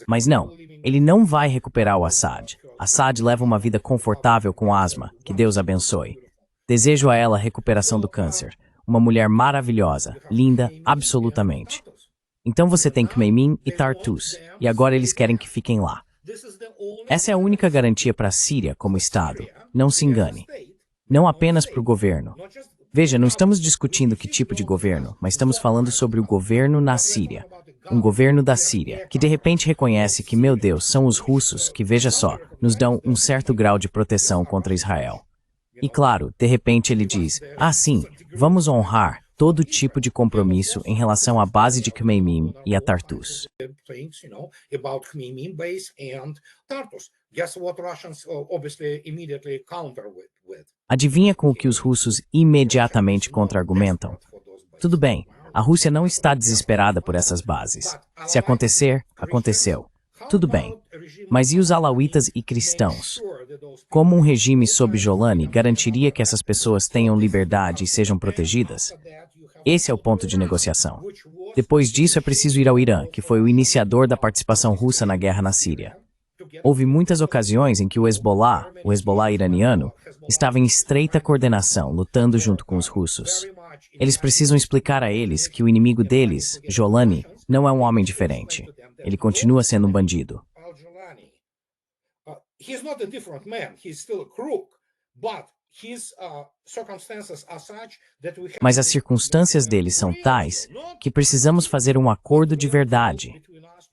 Mas não, ele não vai recuperar o Assad. Assad leva uma vida confortável com asma, que Deus abençoe. Desejo a ela a recuperação do câncer. Uma mulher maravilhosa, linda, absolutamente. Então você tem Khmeimin e Tartus, e agora eles querem que fiquem lá. Essa é a única garantia para a Síria como Estado, não se engane. Não apenas para o governo. Veja, não estamos discutindo que tipo de governo, mas estamos falando sobre o governo na Síria. Um governo da Síria, que de repente reconhece que, meu Deus, são os russos que, veja só, nos dão um certo grau de proteção contra Israel. E claro, de repente ele diz, sim, vamos honrar todo tipo de compromisso em relação à base de Khmeimim e a Tartus. Adivinha com o que os russos imediatamente contra-argumentam? Tudo bem, a Rússia não está desesperada por essas bases. Se acontecer, aconteceu. Tudo bem. Mas e os alauítas e cristãos? Como um regime sob Jolani garantiria que essas pessoas tenham liberdade e sejam protegidas? Esse é o ponto de negociação. Depois disso é preciso ir ao Irã, que foi o iniciador da participação russa na guerra na Síria. Houve muitas ocasiões em que o Hezbollah iraniano, estava em estreita coordenação, lutando junto com os russos. Eles precisam explicar a eles que o inimigo deles, Jolani, não é um homem diferente. Ele continua sendo um bandido. Mas as circunstâncias dele são tais que precisamos fazer um acordo de verdade.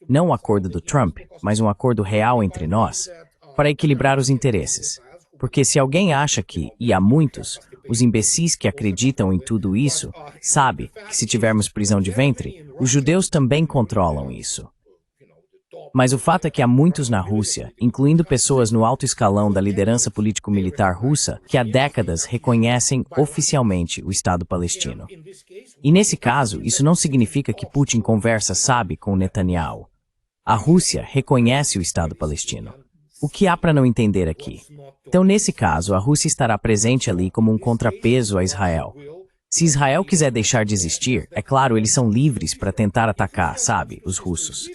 Não um acordo do Trump, mas um acordo real entre nós, para equilibrar os interesses. Porque se alguém acha que, e há muitos, os imbecis que acreditam em tudo isso, sabe que se tivermos prisão de ventre, os judeus também controlam isso. Mas o fato é que há muitos na Rússia, incluindo pessoas no alto escalão da liderança político-militar russa, que há décadas reconhecem oficialmente o Estado palestino. E nesse caso, isso não significa que Putin conversa, com Netanyahu. A Rússia reconhece o Estado palestino. O que há para não entender aqui? Então, nesse caso, a Rússia estará presente ali como um contrapeso a Israel. Se Israel quiser deixar de existir, é claro, eles são livres para tentar atacar, os russos.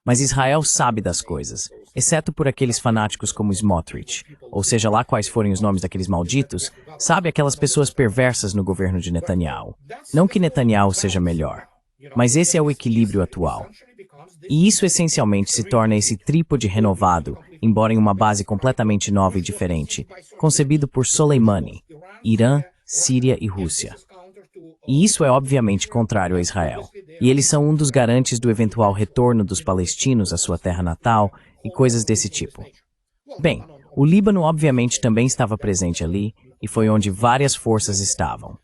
Mas Israel sabe das coisas, exceto por aqueles fanáticos como Smotrich, ou seja lá quais forem os nomes daqueles malditos, aquelas pessoas perversas no governo de Netanyahu. Não que Netanyahu seja melhor, mas esse é o equilíbrio atual. E isso essencialmente se torna esse trípode renovado, embora em uma base completamente nova e diferente, concebido por Soleimani, Irã, Síria e Rússia. E isso é obviamente contrário a Israel. E eles são um dos garantes do eventual retorno dos palestinos à sua terra natal e coisas desse tipo. Bem, o Líbano obviamente também estava presente ali, e foi onde várias forças estavam.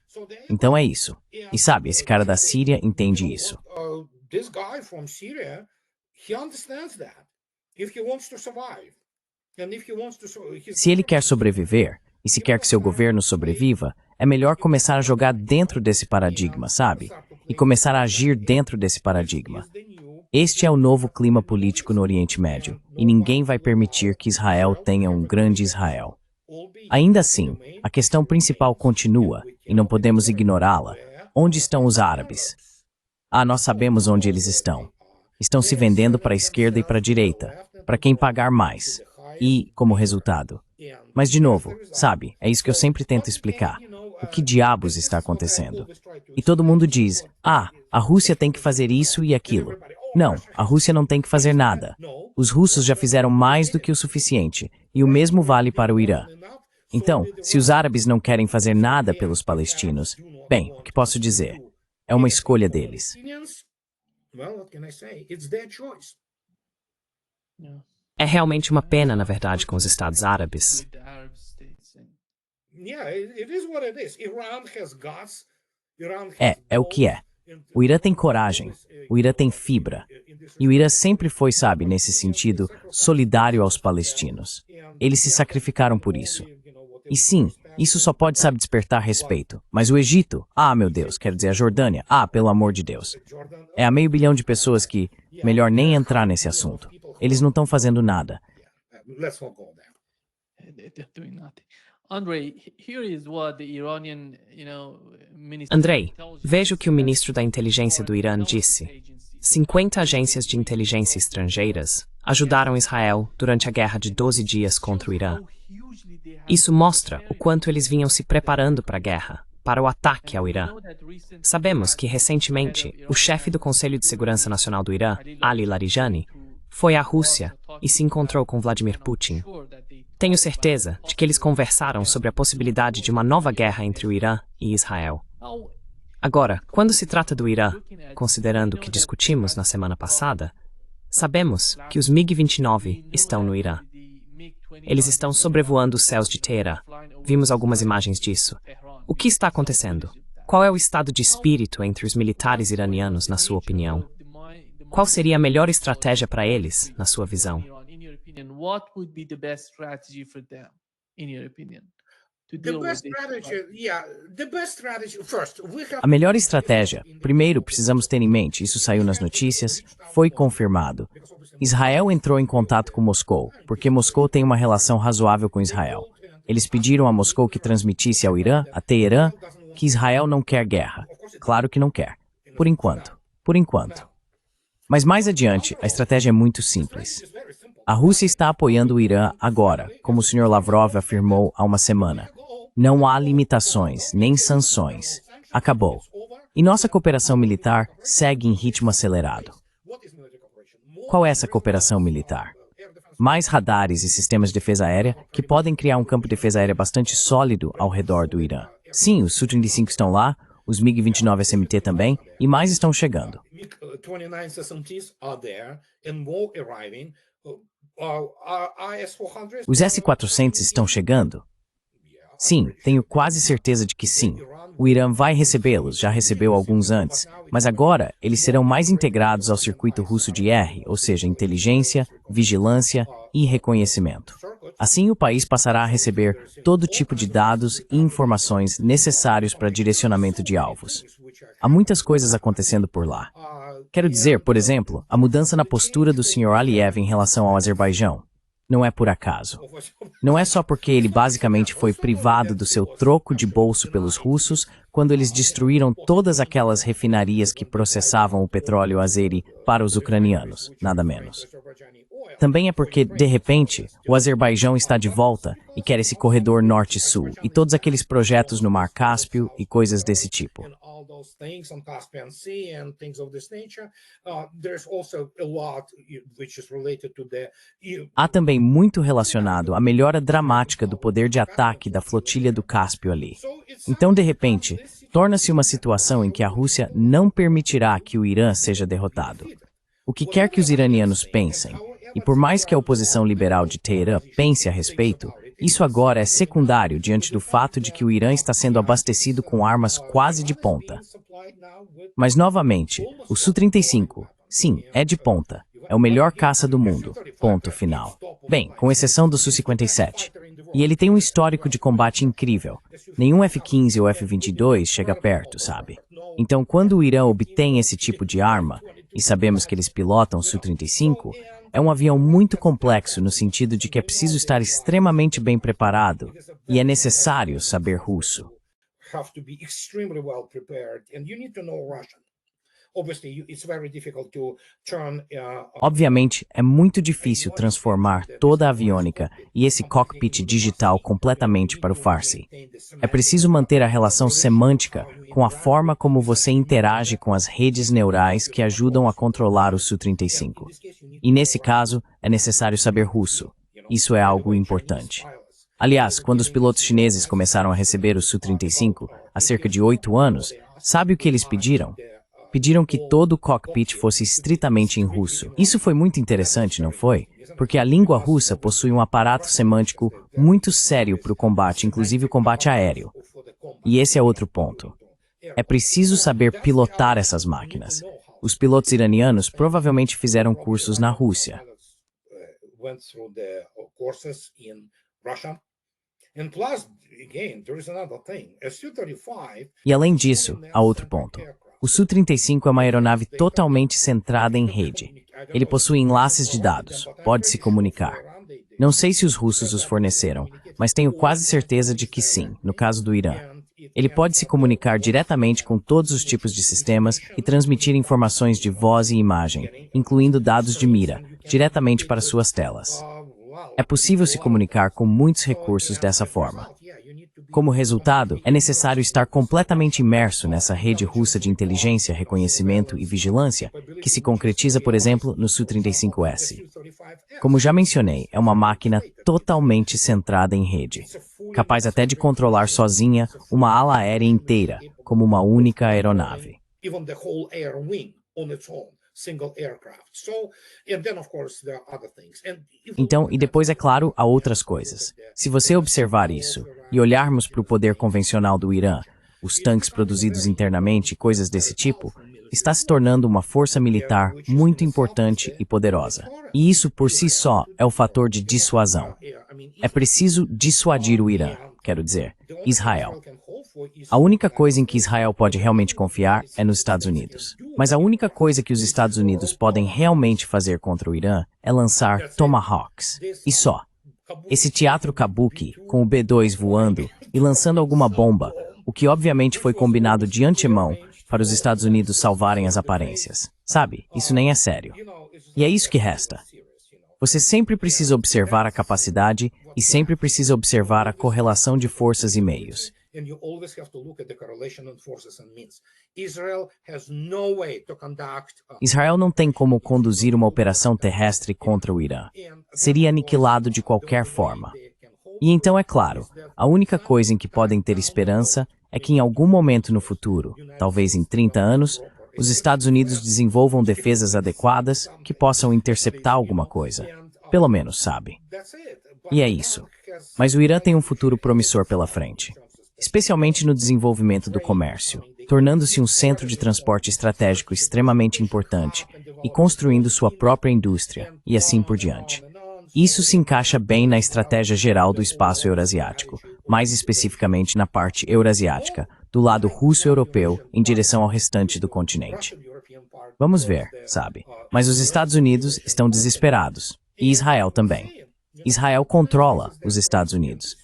Então é isso. E esse cara da Síria entende isso. Se ele quer sobreviver, e se quer que seu governo sobreviva, é melhor começar a jogar dentro desse paradigma, e começar a agir dentro desse paradigma. Este é o novo clima político no Oriente Médio, e ninguém vai permitir que Israel tenha um grande Israel. Ainda assim, a questão principal continua, e não podemos ignorá-la. Onde estão os árabes? Nós sabemos onde eles estão. Estão se vendendo para a esquerda e para a direita, para quem pagar mais. E, como resultado. Mas, de novo, sabe, é isso que eu sempre tento explicar. O que diabos está acontecendo? E todo mundo diz, a Rússia tem que fazer isso e aquilo. Não, a Rússia não tem que fazer nada. Os russos já fizeram mais do que o suficiente, e o mesmo vale para o Irã. Então, se os árabes não querem fazer nada pelos palestinos, bem, o que posso dizer? É uma escolha deles. É realmente uma pena, na verdade, com os Estados Árabes. É o que é. O Irã tem coragem, o Irã tem fibra. E o Irã sempre foi, sabe, nesse sentido, solidário aos palestinos. Eles se sacrificaram por isso. E sim, isso só pode, sabe, despertar respeito. Mas o Egito, meu Deus, quero dizer a Jordânia, pelo amor de Deus. É a 500 milhão de pessoas que, melhor nem entrar nesse assunto. Eles não estão fazendo nada. Andrei, veja o que o ministro da inteligência do Irã disse. 50 agências de inteligência estrangeiras ajudaram Israel durante a guerra de 12 dias contra o Irã. Isso mostra o quanto eles vinham se preparando para a guerra, para o ataque ao Irã. Sabemos que, recentemente, o chefe do Conselho de Segurança Nacional do Irã, Ali Larijani, foi à Rússia e se encontrou com Vladimir Putin. Tenho certeza de que eles conversaram sobre a possibilidade de uma nova guerra entre o Irã e Israel. Agora, quando se trata do Irã, considerando o que discutimos na semana passada, sabemos que os MiG-29 estão no Irã. Eles estão sobrevoando os céus de Teherã. Vimos algumas imagens disso. O que está acontecendo? Qual é o estado de espírito entre os militares iranianos, na sua opinião? Qual seria a melhor estratégia para eles, na sua visão? A melhor estratégia, primeiro precisamos ter em mente, isso saiu nas notícias, foi confirmado. Israel entrou em contato com Moscou, porque Moscou tem uma relação razoável com Israel. Eles pediram a Moscou que transmitisse ao Irã, a Teherã, que Israel não quer guerra. Claro que não quer. Por enquanto. Por enquanto. Mas mais adiante, a estratégia é muito simples. A Rússia está apoiando o Irã agora, como o Sr. Lavrov afirmou há uma semana. Não há limitações, nem sanções. Acabou. E nossa cooperação militar segue em ritmo acelerado. Qual é essa cooperação militar? Mais radares e sistemas de defesa aérea que podem criar um campo de defesa aérea bastante sólido ao redor do Irã. Sim, os Su-35 estão lá, os MiG-29 SMT também, e mais estão chegando. Os S-400 estão chegando? Sim, tenho quase certeza de que sim. O Irã vai recebê-los, já recebeu alguns antes, mas agora eles serão mais integrados ao circuito russo de R, ou seja, inteligência, vigilância e reconhecimento. Assim, o país passará a receber todo tipo de dados e informações necessários para direcionamento de alvos. Há muitas coisas acontecendo por lá. Quero dizer, por exemplo, a mudança na postura do Sr. Aliyev em relação ao Azerbaijão. Não é por acaso. Não é só porque ele basicamente foi privado do seu troco de bolso pelos russos quando eles destruíram todas aquelas refinarias que processavam o petróleo azeri para os ucranianos, nada menos. Também é porque, de repente, o Azerbaijão está de volta e quer esse corredor norte-sul e todos aqueles projetos no Mar Cáspio e coisas desse tipo. Há também muito relacionado à melhora dramática do poder de ataque da flotilha do Cáspio ali. Então, de repente, torna-se uma situação em que a Rússia não permitirá que o Irã seja derrotado. O que quer que os iranianos pensem, e por mais que a oposição liberal de Teherã pense a respeito, isso agora é secundário diante do fato de que o Irã está sendo abastecido com armas quase de ponta. Mas, novamente, o Su-35, sim, é de ponta. É o melhor caça do mundo. Ponto final. Bem, com exceção do Su-57. E ele tem um histórico de combate incrível. Nenhum F-15 ou F-22 chega perto, sabe? Então, quando o Irã obtém esse tipo de arma, e sabemos que eles pilotam o Su-35, é um avião muito complexo no sentido de que é preciso estar extremamente bem preparado e é necessário saber russo. Obviamente, é muito difícil transformar toda a aviônica e esse cockpit digital completamente para o Farsi. É preciso manter a relação semântica com a forma como você interage com as redes neurais que ajudam a controlar o Su-35. E nesse caso, é necessário saber russo. Isso é algo importante. Aliás, quando os pilotos chineses começaram a receber o Su-35, há cerca de 8 anos, sabe o que eles pediram? Pediram que todo o cockpit fosse estritamente em russo. Isso foi muito interessante, não foi? Porque a língua russa possui um aparato semântico muito sério para o combate, inclusive o combate aéreo. E esse é outro ponto. É preciso saber pilotar essas máquinas. Os pilotos iranianos provavelmente fizeram cursos na Rússia. E além disso, há outro ponto. O Su-35 é uma aeronave totalmente centrada em rede. Ele possui enlaces de dados, pode se comunicar. Não sei se os russos os forneceram, mas tenho quase certeza de que sim, no caso do Irã. Ele pode se comunicar diretamente com todos os tipos de sistemas e transmitir informações de voz e imagem, incluindo dados de mira, diretamente para suas telas. É possível se comunicar com muitos recursos dessa forma. Como resultado, é necessário estar completamente imerso nessa rede russa de inteligência, reconhecimento e vigilância, que se concretiza, por exemplo, no Su-35S. Como já mencionei, é uma máquina totalmente centrada em rede, capaz até de controlar sozinha uma ala aérea inteira, como uma única aeronave. Então, e depois, é claro, há outras coisas. Se você observar isso e olharmos para o poder convencional do Irã, os tanques produzidos internamente e coisas desse tipo, está se tornando uma força militar muito importante e poderosa. E isso por si só é o fator de dissuasão. É preciso dissuadir o Irã, quero dizer, Israel. A única coisa em que Israel pode realmente confiar é nos Estados Unidos. Mas a única coisa que os Estados Unidos podem realmente fazer contra o Irã é lançar Tomahawks. E só. Esse teatro kabuki, com o B-2 voando e lançando alguma bomba, o que obviamente foi combinado de antemão para os Estados Unidos salvarem as aparências. Sabe, isso nem é sério. E é isso que resta. Você sempre precisa observar a capacidade e sempre precisa observar a correlação de forças e meios. Israel não tem como conduzir uma operação terrestre contra o Irã. Seria aniquilado de qualquer forma. E então, é claro, a única coisa em que podem ter esperança é que em algum momento no futuro, talvez em 30 anos, os Estados Unidos desenvolvam defesas adequadas que possam interceptar alguma coisa. Pelo menos, sabe? E é isso. Mas o Irã tem um futuro promissor pela frente, especialmente no desenvolvimento do comércio, tornando-se um centro de transporte estratégico extremamente importante e construindo sua própria indústria, e assim por diante. Isso se encaixa bem na estratégia geral do espaço eurasiático, mais especificamente na parte eurasiática, do lado russo-europeu em direção ao restante do continente. Vamos ver, sabe? Mas os Estados Unidos estão desesperados, e Israel também. Israel controla os Estados Unidos.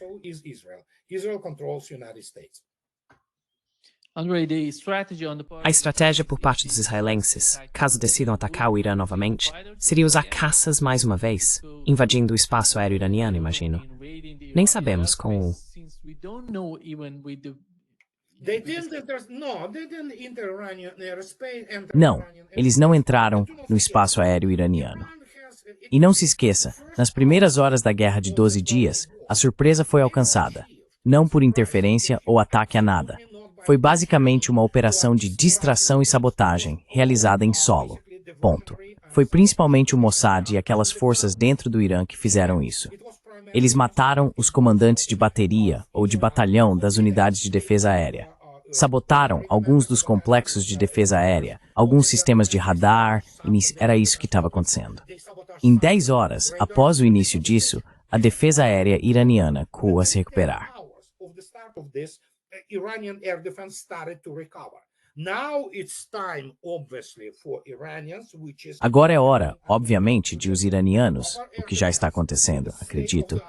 A estratégia por parte dos israelenses, caso decidam atacar o Irã novamente, seria usar caças mais uma vez, invadindo o espaço aéreo iraniano, imagino. Nem sabemos com o... Não, eles não entraram no espaço aéreo iraniano. E não se esqueça, nas primeiras horas da guerra de 12 dias, a surpresa foi alcançada. Não por interferência ou ataque a nada. Foi basicamente uma operação de distração e sabotagem, realizada em solo. Ponto. Foi principalmente o Mossad e aquelas forças dentro do Irã que fizeram isso. Eles mataram os comandantes de bateria ou de batalhão das unidades de defesa aérea. Sabotaram alguns dos complexos de defesa aérea, alguns sistemas de radar, era isso que estava acontecendo. Em 10 horas, após o início disso, a defesa aérea iraniana começou a se recuperar. Agora é hora, obviamente, de os iranianos, o que já está acontecendo, acredito,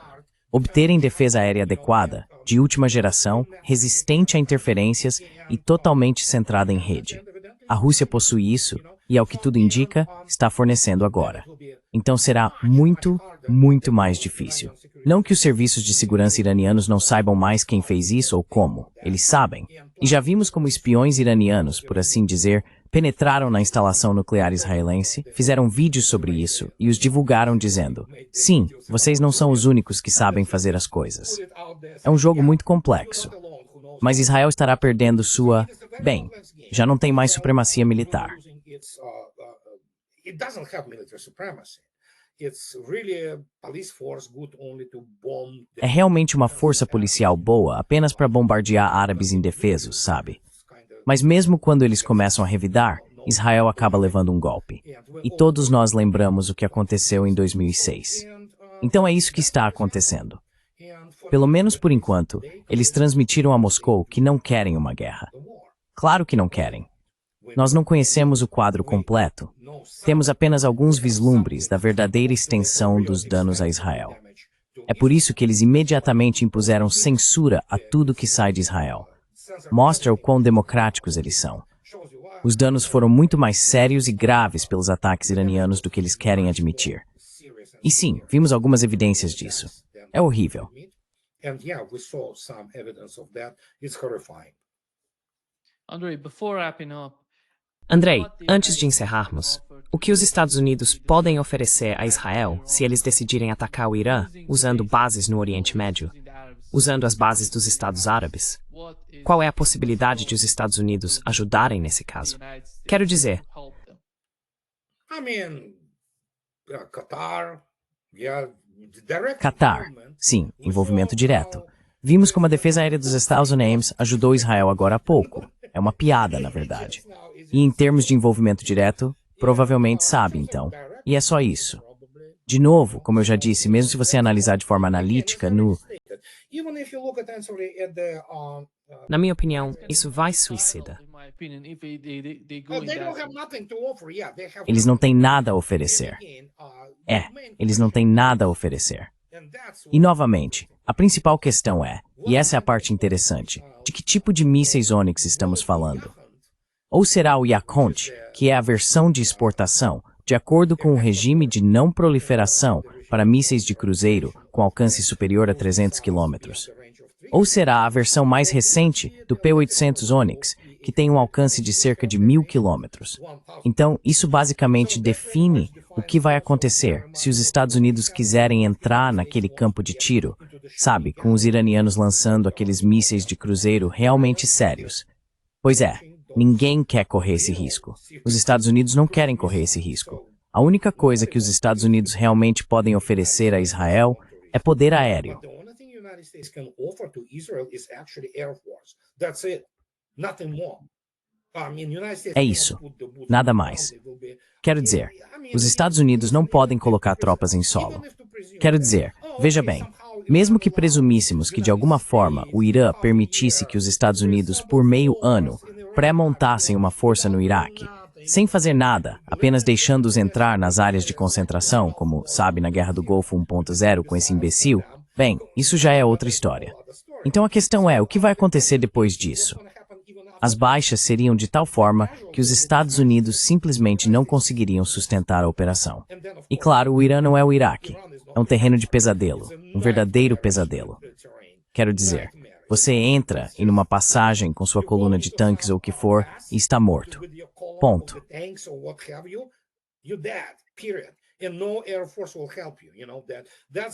obterem defesa aérea adequada, de última geração, resistente a interferências e totalmente centrada em rede. A Rússia possui isso e, ao que tudo indica, está fornecendo agora. Então será muito, muito mais difícil. Não que os serviços de segurança iranianos não saibam mais quem fez isso ou como. Eles sabem. E já vimos como espiões iranianos, por assim dizer, penetraram na instalação nuclear israelense, fizeram vídeos sobre isso e os divulgaram dizendo: sim, vocês não são os únicos que sabem fazer as coisas. É um jogo muito complexo. Mas Israel estará perdendo sua... Bem, já não tem mais supremacia militar. É realmente uma força policial boa apenas para bombardear árabes indefesos, sabe? Mas mesmo quando eles começam a revidar, Israel acaba levando um golpe. E todos nós lembramos o que aconteceu em 2006. Então é isso que está acontecendo. Pelo menos por enquanto, eles transmitiram a Moscou que não querem uma guerra. Claro que não querem. Nós não conhecemos o quadro completo. Temos apenas alguns vislumbres da verdadeira extensão dos danos a Israel. É por isso que eles imediatamente impuseram censura a tudo que sai de Israel. Mostra o quão democráticos eles são. Os danos foram muito mais sérios e graves pelos ataques iranianos do que eles querem admitir. E sim, vimos algumas evidências disso. É horrível. Andrei, antes de encerrarmos, o que os Estados Unidos podem oferecer a Israel se eles decidirem atacar o Irã usando bases no Oriente Médio, usando as bases dos Estados Árabes? Qual é a possibilidade de os Estados Unidos ajudarem nesse caso? Quero dizer, Catar, sim, envolvimento direto. Vimos como a defesa aérea dos Estados Unidos ajudou Israel agora há pouco. É uma piada, na verdade. E em termos de envolvimento direto, provavelmente sabe, então. E é só isso. De novo, como eu já disse, mesmo se você analisar de forma analítica, na minha opinião, isso vai suicida. Eles não têm nada a oferecer. Eles não têm nada a oferecer. E, novamente, a principal questão é, e essa é a parte interessante, de que tipo de mísseis Onyx estamos falando? Ou será o Yakont, que é a versão de exportação, de acordo com o regime de não proliferação para mísseis de cruzeiro com alcance superior a 300 km? Ou será a versão mais recente do P-800 Onyx, que tem um alcance de cerca de 1.000 km? Então, isso basicamente define o que vai acontecer se os Estados Unidos quiserem entrar naquele campo de tiro, sabe, com os iranianos lançando aqueles mísseis de cruzeiro realmente sérios. Pois é, ninguém quer correr esse risco. Os Estados Unidos não querem correr esse risco. A única coisa que os Estados Unidos realmente podem oferecer a Israel é poder aéreo. É isso. Nada mais. Quero dizer, os Estados Unidos não podem colocar tropas em solo. Quero dizer, veja bem, mesmo que presumíssemos que de alguma forma o Irã permitisse que os Estados Unidos, por meio ano, pré-montassem uma força no Iraque, sem fazer nada, apenas deixando-os entrar nas áreas de concentração, como sabe na Guerra do Golfo 1.0 com esse imbecil, bem, isso já é outra história. Então a questão é, o que vai acontecer depois disso? As baixas seriam de tal forma que os Estados Unidos simplesmente não conseguiriam sustentar a operação. E claro, o Irã não é o Iraque. É um terreno de pesadelo, um verdadeiro pesadelo. Quero dizer, você entra em uma passagem com sua coluna de tanques ou o que for e está morto. Ponto.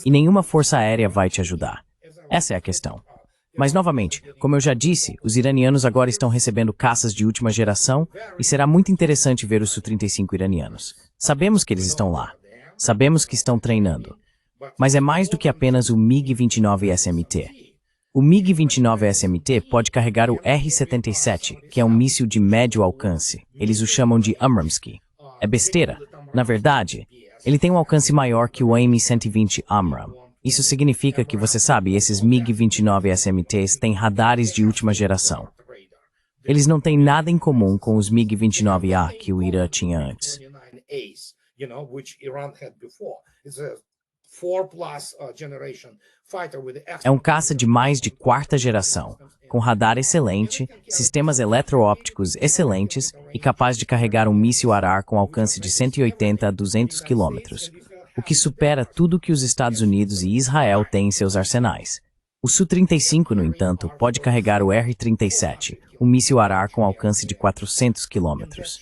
E nenhuma força aérea vai te ajudar. Essa é a questão. Mas, novamente, como eu já disse, os iranianos agora estão recebendo caças de última geração e será muito interessante ver os Su-35 iranianos. Sabemos que eles estão lá. Sabemos que estão treinando. Mas é mais do que apenas o MiG-29 SMT. O MiG-29 SMT pode carregar o R-77, que é um míssil de médio alcance. Eles o chamam de Amramsky. É besteira. Na verdade, ele tem um alcance maior que o AIM-120 Amram. Isso significa que, você sabe, esses MiG-29 SMTs têm radares de última geração. Eles não têm nada em comum com os MiG-29A que o Irã tinha antes. É um caça de mais de quarta geração, com radar excelente, sistemas eletroópticos excelentes e capaz de carregar um míssil ar-ar com alcance de 180 a 200 quilômetros, o que supera tudo que os Estados Unidos e Israel têm em seus arsenais. O Su-35, no entanto, pode carregar o R-37, um míssil ar-ar com alcance de 400 quilômetros.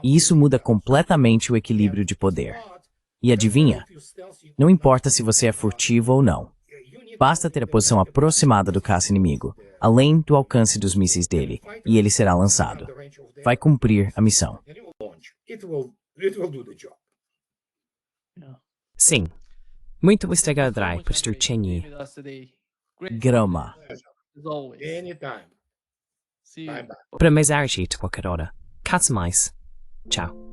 E isso muda completamente o equilíbrio de poder. E adivinha? Não importa se você é furtivo ou não. Basta ter a posição aproximada do caça inimigo, além do alcance dos mísseis dele, e ele será lançado. Vai cumprir a missão. Sim. Muito obrigado por estar aqui. Grama. Anytime. See you. Para mais arte, qualquer hora. Caça mais. Tchau.